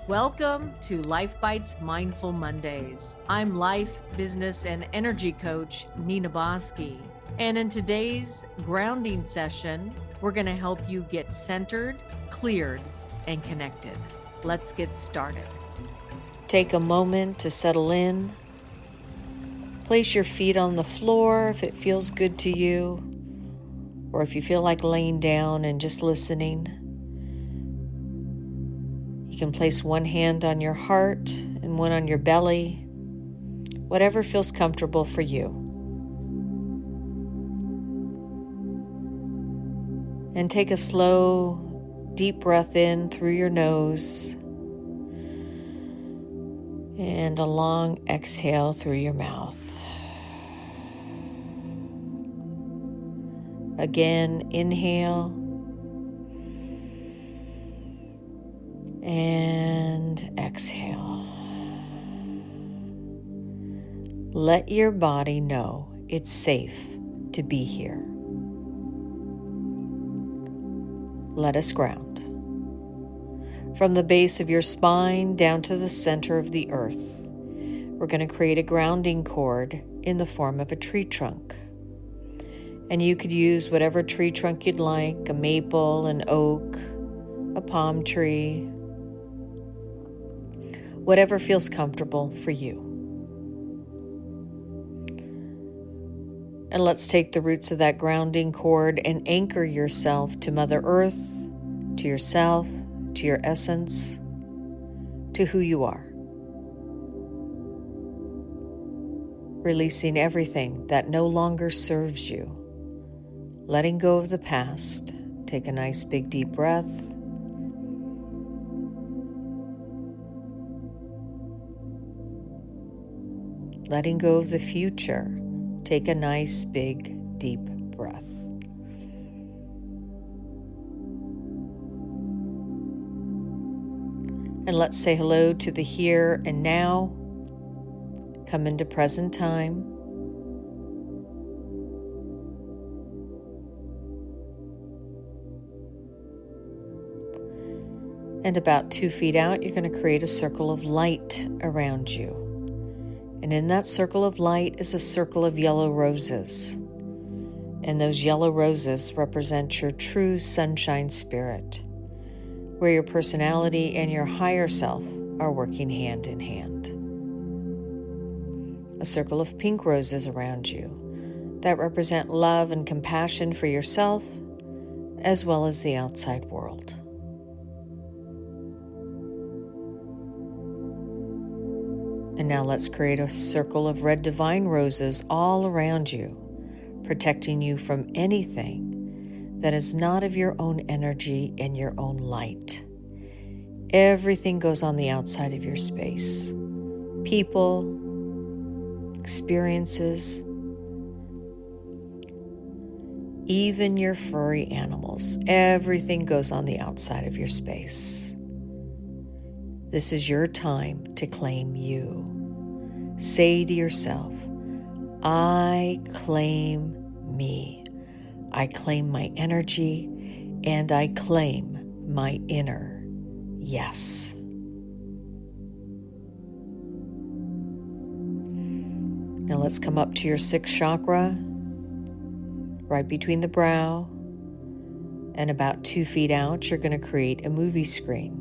Welcome to Life Bites Mindful Mondays. I'm life, business, and energy coach Nina Bosky. And in today's grounding session, we're going to help you get centered, cleared, and connected. Let's get started. Take a moment to settle in. Place your feet on the floor if it feels good to you, or if you feel like laying down and just listening. You can place one hand on your heart and one on your belly, whatever feels comfortable for you. And take a slow, deep breath in through your nose and a long exhale through your mouth. Again, inhale and exhale. Let your body know it's safe to be here. Let us ground. From the base of your spine down to the center of the earth, we're going to create a grounding cord in the form of a tree trunk. And you could use whatever tree trunk you'd like, a maple, an oak, a palm tree, whatever feels comfortable for you. And let's take the roots of that grounding cord and anchor yourself to Mother Earth, to yourself, to your essence, to who you are. Releasing everything that no longer serves you. Letting go of the past. Take a nice big deep breath. Letting go of the future. Take a nice big deep breath. And let's say hello to the here and now. Come into present time. And about 2 feet out, you're going to create a circle of light around you. And in that circle of light is a circle of yellow roses. And those yellow roses represent your true sunshine spirit, where your personality and your higher self are working hand in hand. A circle of pink roses around you that represent love and compassion for yourself, as well as the outside world. And now let's create a circle of red divine roses all around you, protecting you from anything that is not of your own energy and your own light. Everything goes on the outside of your space. People, experiences, even your furry animals. Everything goes on the outside of your space. This is your time to claim you. Say to yourself, I claim me. I claim my energy, and I claim my inner yes. Now let's come up to your sixth chakra, right between the brow, and about 2 feet out, you're going to create a movie screen.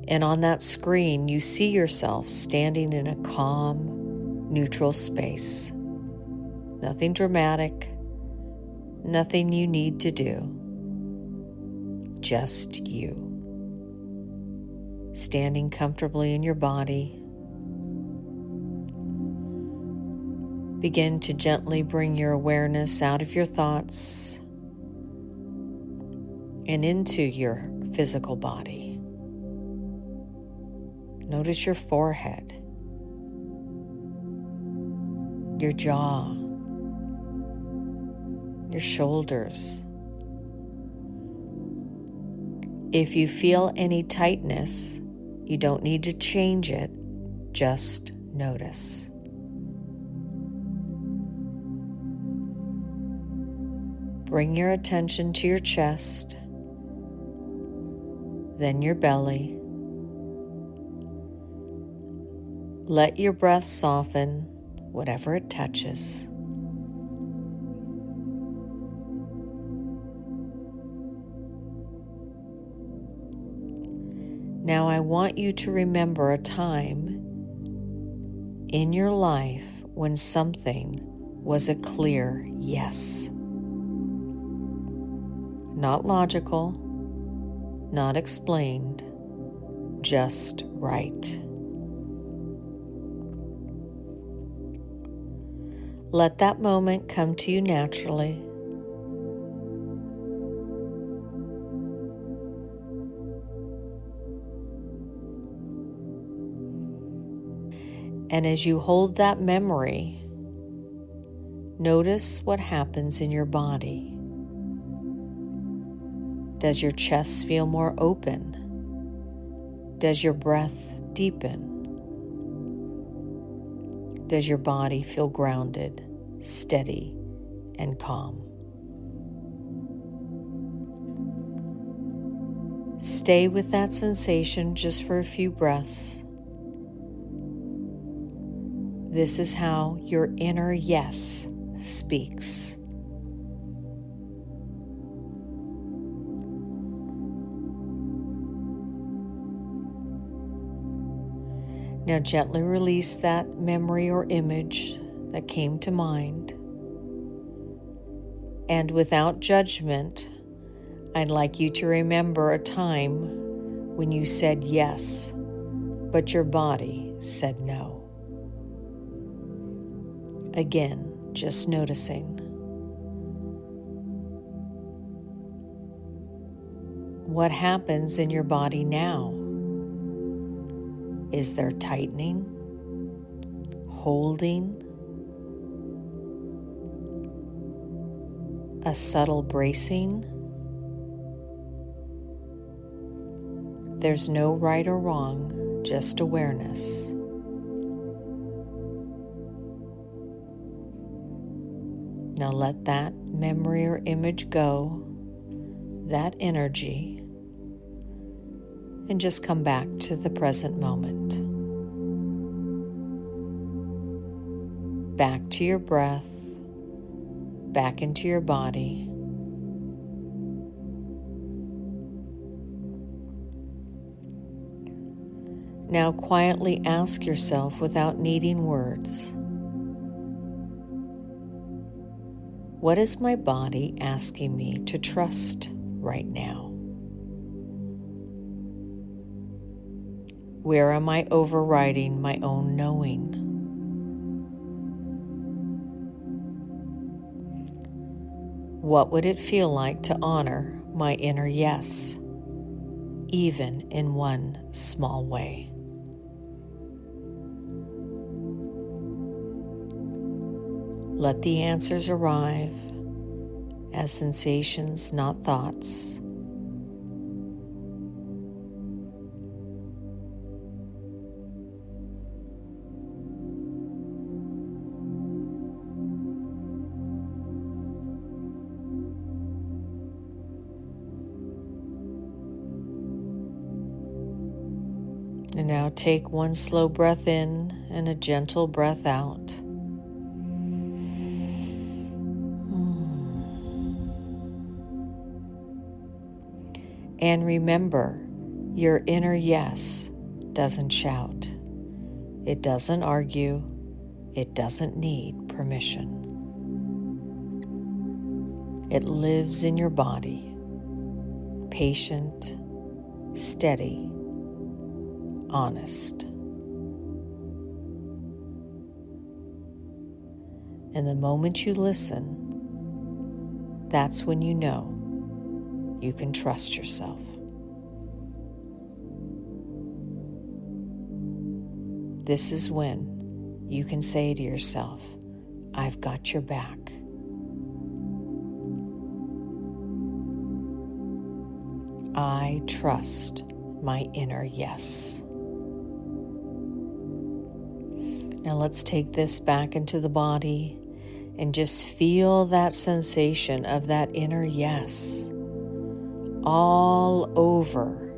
And on that screen, you see yourself standing in a calm, neutral space. Nothing dramatic, nothing you need to do. Just you. Standing comfortably in your body. Begin to gently bring your awareness out of your thoughts and into your physical body. Notice your forehead, your jaw, your shoulders. If you feel any tightness, you don't need to change it, just notice. Bring your attention to your chest. then your belly. Let your breath soften whatever it touches. Now I want you to remember a time in your life when something was a clear yes. Not logical, not explained, just right. Let that moment come to you naturally. And as you hold that memory, notice what happens in your body. Does your chest feel more open? Does your breath deepen? Does your body feel grounded, steady, and calm? Stay with that sensation just for a few breaths. This is how your inner yes speaks. Now gently release that memory or image that came to mind. And without judgment, I'd like you to remember a time when you said yes, but your body said no. Again, just noticing. What happens in your body now? Is there tightening, holding, a subtle bracing? There's no right or wrong, just awareness. Now let that memory or image go, that energy, and just come back to the present moment. Back to your breath, back into your body. Now quietly ask yourself without needing words, what is my body asking me to trust right now? Where am I overriding my own knowing? What would it feel like to honor my inner yes, even in one small way? Let the answers arrive as sensations, not thoughts. And now take one slow breath in and a gentle breath out. And remember, your inner yes doesn't shout. It doesn't argue. It doesn't need permission. It lives in your body, patient, steady, honest. And the moment you listen, that's when you know you can trust yourself. This is when you can say to yourself, I've got your back. I trust my inner yes. Now let's take this back into the body and just feel that sensation of that inner yes all over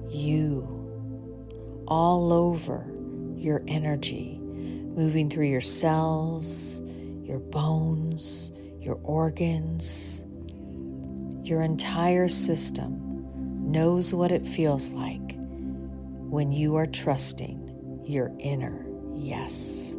you, all over your energy, moving through your cells, your bones, your organs. Your entire system knows what it feels like when you are trusting your inner yes.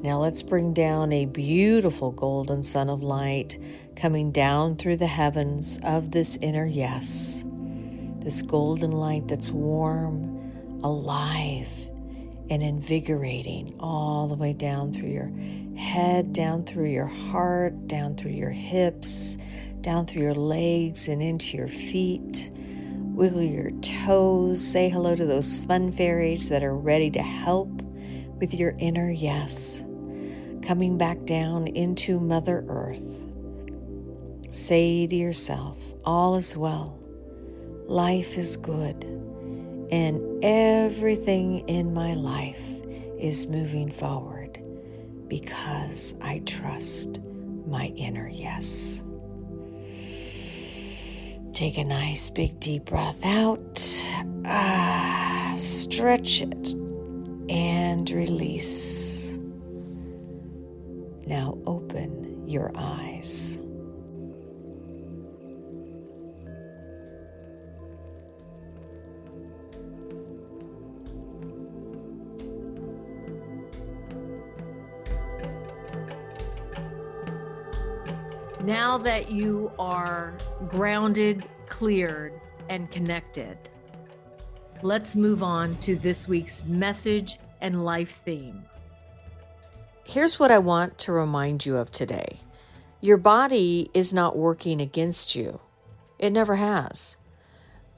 Now let's bring down a beautiful golden sun of light coming down through the heavens of this inner yes. This golden light that's warm, alive, and invigorating all the way down through your head, down through your heart, down through your hips, down through your legs and into your feet. Wiggle your toes. Say hello to those fun fairies that are ready to help with your inner yes. Coming back down into Mother Earth. Say to yourself, all is well. Life is good. And everything in my life is moving forward because I trust my inner yes. Take a nice big deep breath out, stretch it, and release. Now open your eyes. Now that you are grounded, cleared, and connected, let's move on to this week's message and life theme. Here's what I want to remind you of today. Your body is not working against you. It never has.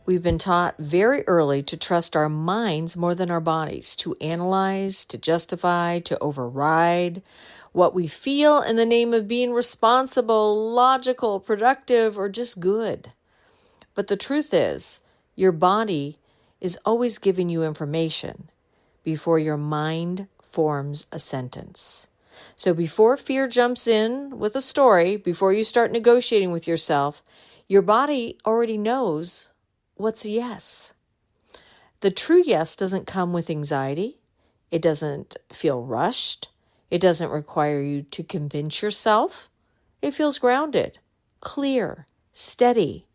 We've been taught very early to trust our minds more than our bodies, to analyze, to justify, to override what we feel in the name of being responsible, logical, productive, or just good. But the truth is, your body is always giving you information before your mind forms a sentence. So before fear jumps in with a story, before you start negotiating with yourself, your body already knows what's a yes. The true yes doesn't come with anxiety. It doesn't feel rushed. It doesn't require you to convince yourself. It feels grounded, clear, steady.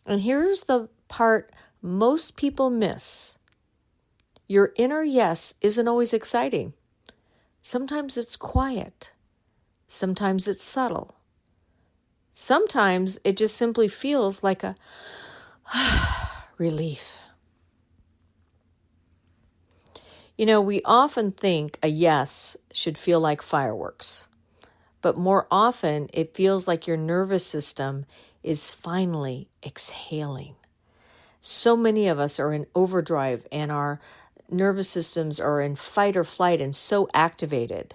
And here's the part most people miss. Your inner yes isn't always exciting. Sometimes it's quiet. Sometimes it's subtle. Sometimes it just simply feels like a relief. You know, we often think a yes should feel like fireworks, but more often it feels like your nervous system is finally exhaling. So many of us are in overdrive and our nervous systems are in fight or flight and so activated.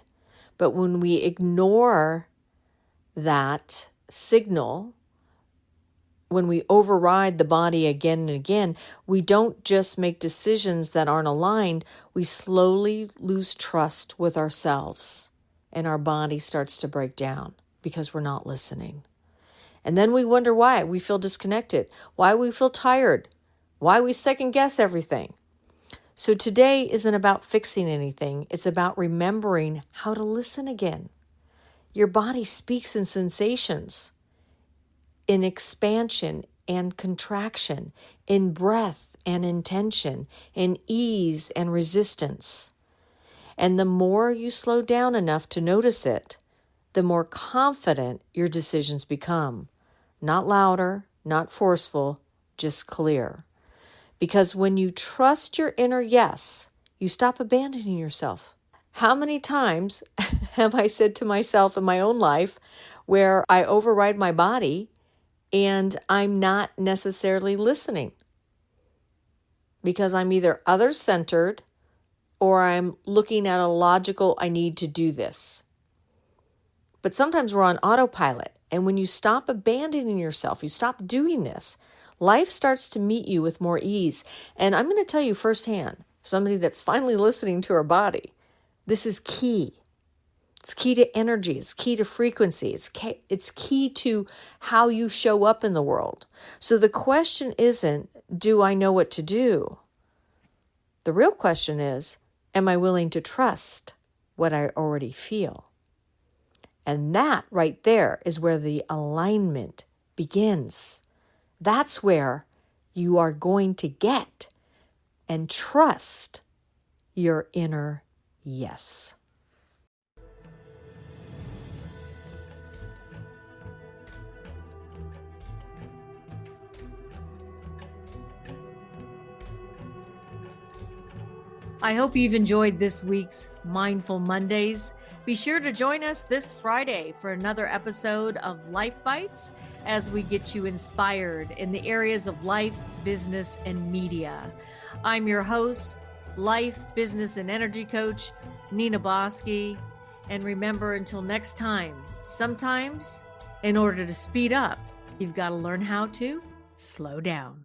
But when we ignore that signal, when we override the body again and again, we don't just make decisions that aren't aligned, we slowly lose trust with ourselves and our body starts to break down because we're not listening. And then we wonder why we feel disconnected, why we feel tired, why we second guess everything. So today isn't about fixing anything. It's about remembering how to listen again. Your body speaks in sensations, in expansion and contraction, in breath and intention, in ease and resistance. And the more you slow down enough to notice it, the more confident your decisions become. Not louder, not forceful, just clear. Because when you trust your inner yes, you stop abandoning yourself. How many times have I said to myself in my own life where I override my body and I'm not necessarily listening because I'm either other-centered or I'm looking at a logical, I need to do this. But sometimes we're on autopilot. And when you stop abandoning yourself, you stop doing this, life starts to meet you with more ease. And I'm going to tell you firsthand, somebody that's finally listening to her body, this is key. It's key to energy. It's key to frequency. It's key to how you show up in the world. So the question isn't, do I know what to do? The real question is, am I willing to trust what I already feel? And that right there is where the alignment begins. That's where you are going to get and trust your inner yes. I hope you've enjoyed this week's Mindful Mondays. Be sure to join us this Friday for another episode of Life Bites as we get you inspired in the areas of life, business, and media. I'm your host, life, business, and energy coach, Nina Bosky. And remember, until next time, sometimes in order to speed up, you've got to learn how to slow down.